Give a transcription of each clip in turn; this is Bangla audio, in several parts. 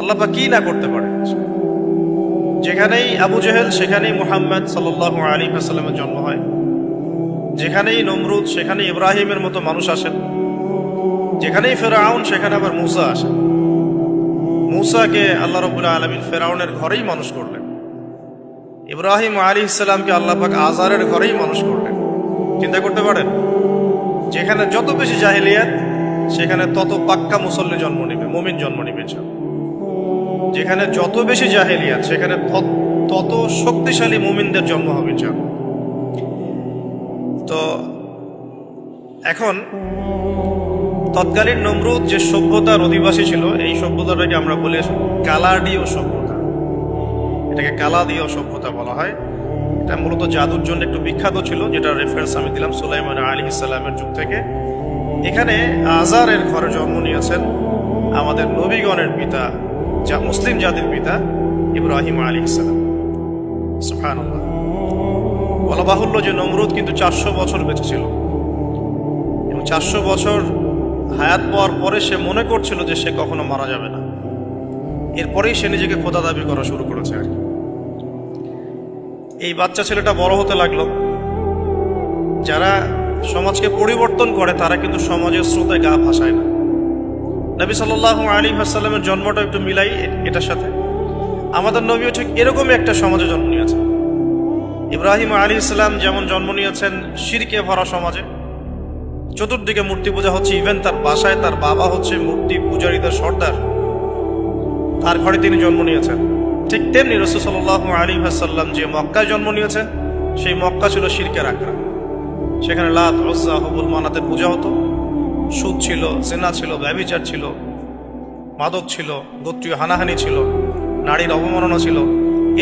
আল্লাহ পাক কি না করতে পারে। যেখানেই আবু জেহেল সেখানেই মুহাম্মদ সাল্লাল্লাহু আলাইহি ওয়াসাল্লামের জন্ম হয়, যেখানেই নমরুদ সেখানেই ইব্রাহিমের মতো মানুষ আসেন, যেখানেই ফেরাউন সেখানে আবার মূসা আসেন। মূসাকে আল্লাহ রাব্বুল আলামিন ফেরাউনের ঘরেই মানুষ করলেন, ইব্রাহিম আলাইহিস সালামকে আল্লাহ পাক আজারের ঘরেই মানুষ করলেন। চিন্তা করতে পারেন, যেখানে যত বেশি জাহেলিয়াত সেখানে তত পাক্কা মুসল্লি জন্ম নেবে, মুমিন জন্ম নেবে। যেখানে যত বেশি জাহেলিয়াত সেখানে তত শক্তিশালী মুমিনদের জন্ম হবে। তো এখন তৎকালীন নমরুদ যে সভ্যতার অধিবাসী ছিল, এই সভ্যতাটাকে আমরা বলি কালাডীয় সভ্যতা। এটাকে কালাদীয় সভ্যতা বলা হয়। এটা মূলত জাদুর জন্য একটু বিখ্যাত ছিল, যেটা রেফারেন্স আমি দিলাম সুলাইমান আলাইহিস সালামের যুগ থেকে। এখানে আজারের ঘরে জন্ম নিয়েছেন আমাদের নবীগণের পিতা, যা মুসলিম জাতির পিতা ইব্রাহিম আলাইহিস সালাম। সুবহানাল্লাহ। বলা বাহুল্য যে নমরুদ কিন্তু 400 বছর বেঁচে ছিল, এবং 400 বছর হায়াত পাওয়ার পরে সে মনে করছিল যে সে কখনো মারা যাবে না। এরপরেই সে নিজেকে খোদা দাবি করা শুরু করেছে আর কি। এই বাচ্চা ছেলেটা বড় হতে লাগলো। যারা সমাজকে পরিবর্তন করে তারা কিন্তু সমাজের স্রোতে গা ভাসায় না। নবী সাল্লাল্লাহু আলাইহি ওয়াসাল্লামের জন্মটা একটু মিলাই এটার সাথে। আমাদের নবীও ঠিক এরকমই একটা সমাজে জন্ম নিয়েছেন। ইব্রাহিম আলাইহিস সালাম যেমন জন্ম নিয়েছেন শিরকে ভরা সমাজে, চতুর্দিকে মূর্তি পূজা হচ্ছে, ইভেন তার বাসায় তার বাবা হচ্ছে মূর্তি পূজারীদের সর্দার, তার ঘরে তিনি জন্ম নিয়েছেন। ঠিক তেমনি রাসূল সাল্লাল্লাহু আলাইহি ওয়াসাল্লাম যে মক্কায় জন্ম নিয়েছেন, সেই মক্কা ছিল শিরকের আখড়া। সেখানে লাত, উজ্জা, হুবল, মানাতের পূজা হতো, সুদ ছিল, জিনা ছিল, ব্যভিচার ছিল, মাদক ছিল, গোত্রীয় হানাহানি ছিল, নারীর অবমাননা ছিল।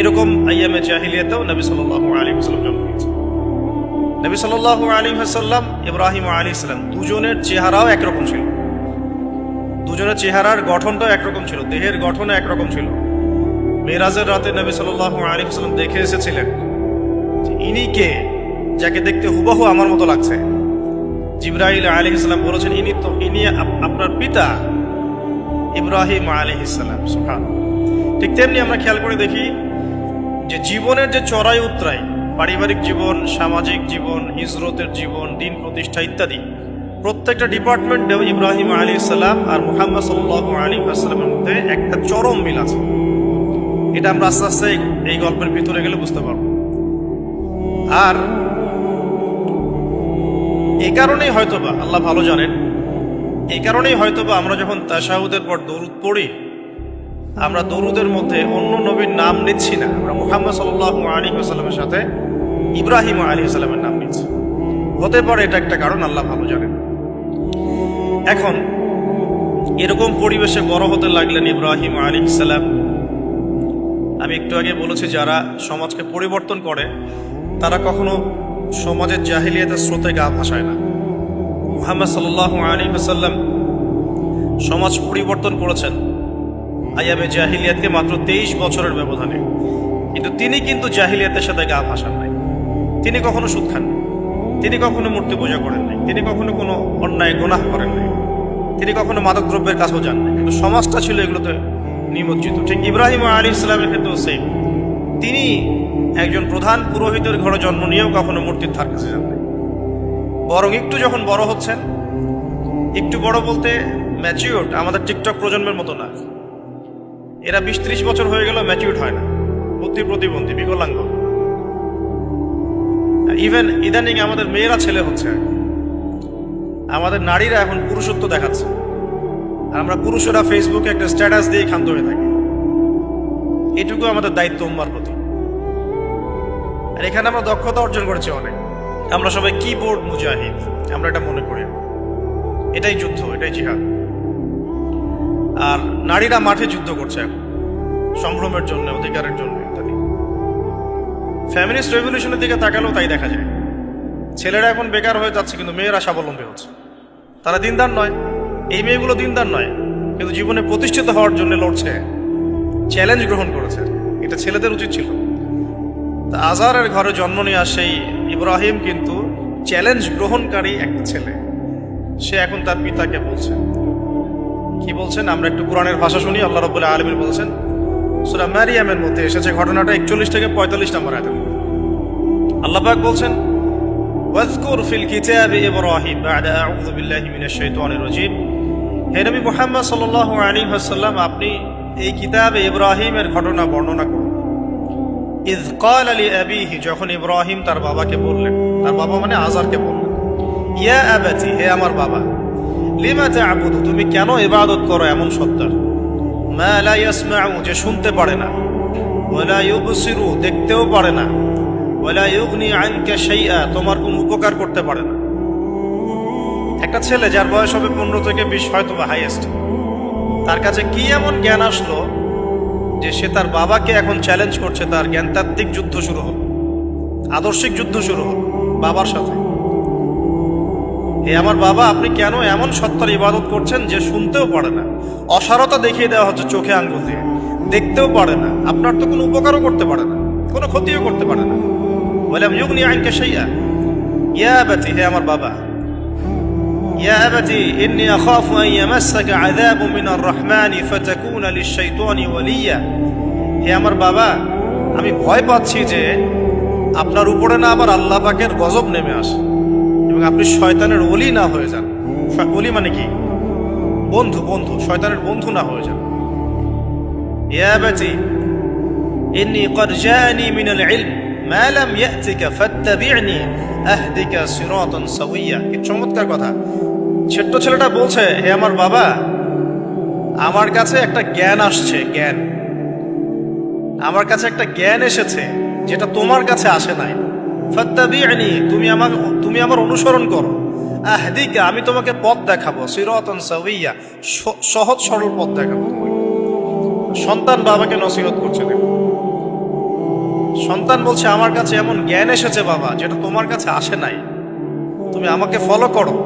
এরকম আইয়ামে জাহিলিয়াতেও নবী সাল্লাল্লাহু আলাইহি ওয়াসাল্লাম জন্ম নিয়েছেন। নবী সাল্লাল্লাহু আলাইহি ওয়াসাল্লাম ইব্রাহিম আলাইহিস সালাম দুজনের চেহারাও একরকম ছিল, দুজনের চেহারার গঠনটাও একরকম ছিল, দেহের গঠনও একরকম ছিল। মেরাজের রাতে নবী সাল্লাল্লাহু আলাইহি ওয়াসাল্লাম দেখে এসেছিলেন ইনি কে, যাকে দেখতে হুবহু আমার মতো লাগছে। জিবরাইল আলাইহিস সালাম বলেছেন ইনি আপনার পিতা ইব্রাহিম আলাইহিস সালাম। সুবহানাল্লাহ। ঠিক তেমনি আমরা খেয়াল করে দেখি যে জীবনের যে চড়াই উতরাই, পারিবারিক জীবন, সামাজিক জীবন, হিজরতের জীবন, দিন প্রতিষ্ঠা ইত্যাদি, প্রত্যেকটা ডিপার্টমেন্টে ইব্রাহিম আলাইহিস সালাম আর মুহাম্মদ সাল্লাল্লাহু আলাইহি ওয়াসাল্লামের মধ্যে একটা চরম মিল আছে। এটা আমরা আস্তে আস্তে এই গল্পের ভিতরে গেলে বুঝতে পারবো। আর এই কারণেই হয়তোবা আল্লাহ ভালো জানেন, এই কারণেই হয়তোবা আমরা যখন তাশাহুদের পর দরুদ পড়ি, আমরা দরুদের মধ্যে অন্য নবীর নাম নিচ্ছি না, আমরা মুহাম্মদ সাল্লাল্লাহু আলাইহি ওয়াসাল্লামের সাথে ইব্রাহিম আলাইহিস সালামের নাম নিচ্ছি। হতে পারে এটা একটা কারণ, আল্লাহ ভালো জানেন। এখন এরকম পরিবেশে বড় হতে লাগলেন ইব্রাহিম আলাইহিস সালাম। আমি একটু আগে বলেছি যারা সমাজকে পরিবর্তন করে তারা কখনো সমাজের জাহিলিয়াতের স্রোতে গা ভাসায় না। মুহাম্মদ সাল্লাল্লাহু আলাইহি ওয়াসাল্লাম সমাজ পরিবর্তন করেছেন আইয়ামে জাহিলিয়াতকে মাত্র 23 বছরের ব্যবধানে, কিন্তু তিনি কিন্তু জাহিলিয়াতের সাথে গা ভাসান নাই। তিনি কখনো সুদ খান নাই, তিনি কখনো মূর্তি পূজা করেন নাই, তিনি কখনো কোনো অন্যায় গুনাহ করেন নাই, তিনি কখনো মাদকদ্রব্যের কাছেও যান নাই, কিন্তু সমাজটা ছিল এগুলোতে নিমজ্জিত। ঠিক ইব্রাহিম আলাইহিস সালামের ক্ষেত্রেও সেম। তিনি একজন প্রধান পুরোহিতের ঘরে জন্ম নিয়েও কখনো মূর্তির ধার কাছে যান নাই। বরং একটু যখন বড় হচ্ছেন, একটু বড় বলতে ম্যাচিউরড, আমাদের টিকটক প্রজন্মের মতো না, এরা 20-30 বছর হয়ে গেল ম্যাচিউরড হয় না, বুদ্ধি প্রতিবন্ধী, বিকলাঙ্গ। ইভেন ইদানিং আমাদের মেয়েরা ছেলে হচ্ছে, আমাদের নারীরা এখন পুরুষত্ব দেখাচ্ছে, আমরা পুরুষেরা ফেসবুকে একটা স্ট্যাটাস দিয়ে ক্ষান্ত হয়ে থাকি। এটুকু আমাদের দায়িত্ব উম্মার প্রতি। আর এখানে আমরা দক্ষতা অর্জন করেছি অনেক। আমরা সবাই কিবোর্ড মুজাহিদ, আমরা এটা মনে করি। এটাই যুদ্ধ, এটাই জিহাদ। আর নারীরা মাঠে যুদ্ধ করছে এখন সম্ভ্রমের জন্য, অধিকারের জন্য ইত্যাদি। ফ্যামিলিস্ট রেভলিউশনের দিকে তাকালেও তাই দেখা যায়। ছেলেরা এখন বেকার হয়ে যাচ্ছে, কিন্তু মেয়েরা স্বাবলম্বী হচ্ছে। তারা দিনদার নয়, এই মেয়েগুলো দিনদার নয়, কিন্তু জীবনে প্রতিষ্ঠিত হওয়ার জন্য লড়ছে, চ্যালেঞ্জ গ্রহণ করেছে। এটা ছেলেদের উচিত ছিল। তা আজারের ঘরে জন্ম নেওয়া সেই ইব্রাহিম কিন্তু চ্যালেঞ্জ গ্রহণকারী একটা ছেলে। সে এখন তার পিতাকে বলছে কি বলছেন? আমরা একটু কোরআনের ভাষা শুনি। আল্লাহ রাব্বুল আলামিন বলছেন সূরা মারিয়ামের মধ্যে এসেছে ঘটনাটা 41 থেকে 45 নম্বর আয়াতে। আল্লাহ পাক বলছেন ওয়াজকুর ফিল কিতাবি ইব্রাহিম বা'দা আউযু বিল্লাহি মিনাশ শাইতানির রাজীম। হে নবী মুহাম্মদ সাল্লাল্লাহু আলাইহি ওয়াসাল্লাম, আপনি এই কিতাবে ইব্রাহিমের ঘটনা বর্ণনা করুন। ইয ক্বালা লিআবিহি, যখন ইব্রাহিম তার বাবাকে বললেন, তার বাবা মানে আযারকে বললেন, ইয়া আবাতি, হে আমার বাবা, লিমা তা'বুদু, তুমি কেন ইবাদত করো এমন সত্তার, মা লা ইয়াসমাউ, যে শুনতে পারে না, ওয়ালা ইউবসিরু, দেখতেও পারে না, ওয়ালা ইউগনি আনকা শাইআ, তোমার কোনো উপকার করতে পারে না। একটা ছেলে যার বয়স হবে 15 থেকে 20, হয়তো বা হাইয়েস্ট, তার কাছে কি এমন জ্ঞান আসলো যে সে তার বাবাকে এখন চ্যালেঞ্জ করছে, তার জ্ঞানতাত্ত্বিক যুদ্ধ শুরু হল, আদর্শিক যুদ্ধ শুরু হল বাবার সাথে। হে আমার বাবা, আপনি কেন এমন সত্তার ইবাদত করছেন যে শুনতেও পারে না? অসারতা দেখিয়ে দেওয়া হচ্ছে চোখে আঙ্গুল দিয়ে, দেখতেও পারে না, আপনার তো কোনো উপকারও করতে পারে না, কোনো ক্ষতিও করতে পারে না। ওয়ালাম ইউগনি আনকা শাইআ, ইয়া আবাতি, হে আমার বাবা, ইয়া আবাতি ইন্নী আখাফু আন ইয়ামাসসাকা আযাবুম মিনার রাহমানি ফাতাকুনা লিশ-শাইতানি ওয়ালিয়্যা। হে আমার বাবা, আমি ভয় পাচ্ছি যে আপনার উপরে না আবার আল্লাহ পাকের গজব নেমে আসে এবং আপনি শয়তানের ওলি না হয়ে যান। ওলি মানে কি? বন্ধু, বন্ধু, শয়তানের বন্ধু না হয়ে যান। ইয়া আবাতি ইন্নী ক্বাদ জাআনি মিনাল ইলম মা লাম ইয়াতিকা ফাত্তাবি'নি আহদিকা সিরাতান সাওয়্যা। কি চমৎকার কথা! ছোট্ট ছেলেটা বলছে, হে আমার বাবা, আমার কাছে একটা জ্ঞান আসছে, জ্ঞান, আমার কাছে একটা জ্ঞান এসেছে যেটা তোমার কাছে আসে নাই। ফাত্তাবি'নি, তুমি আমার অনুসরণ করো। আহদিকা, আমি তোমাকে পথ দেখাবো। সিরাতান সাওয়্যা, সহজ সরল পথ দেখাবো তোমাকে। সন্তান বাবাকে নসিহত করছে। দেখো, সন্তান বলছে, আমার কাছে এমন জ্ঞান এসেছে বাবা যেটা তোমার কাছে আসে নাই, তুমি আমাকে ফলো করো,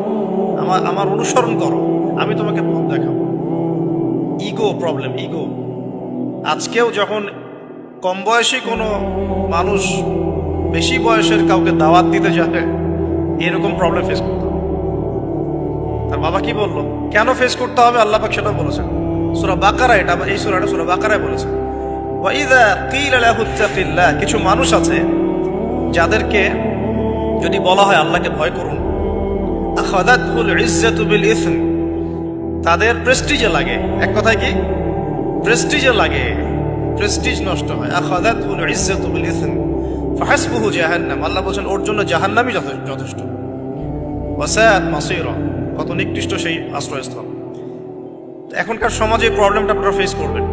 আমার অনুসরণ করো, আমি তোমাকে পথ দেখাবো। Ego problem, ego. আজকেও যখন কম বয়সী কোনো মানুষ বেশি বয়সের কাউকে দাওয়াত দিতে যাবে, এরকম প্রবলেম ফেস করতে হবে। তার বাবা কি বললো, কেন ফেস করতে হবে, আল্লাহ পাক সেটা বলেছেন সূরা বাকারা। এটা এই সূরাটা সূরা বাকারায় বলেছেন, ওয়া ইযা ক্বিলা লাহু ইত্তাকিল্লাহ, কিছু মানুষ আছে যাদেরকে যদি বলা হয় আল্লাহকে ভয় করুন, আখাযাতহুল ইজ্জাতু বিল ইসম, তাদের প্রেস্টিজে লাগে। এক কথায় কি? প্রেস্টিজে লাগে, প্রেস্টিজ নষ্ট হয়। আখাযাতহুল ইজ্জাতু বিল ইসম ফাহাসবুহু জাহান্নাম, আল্লাহ বলেন ওর জন্য জাহান্নামই যথেষ্ট। ওয়াসাআত মাসীরা, কত নিকৃষ্ট সেই আশ্রয়স্থল। এখনকার সমাজে এই প্রবলেমটা আপনারা ফেস করবেন।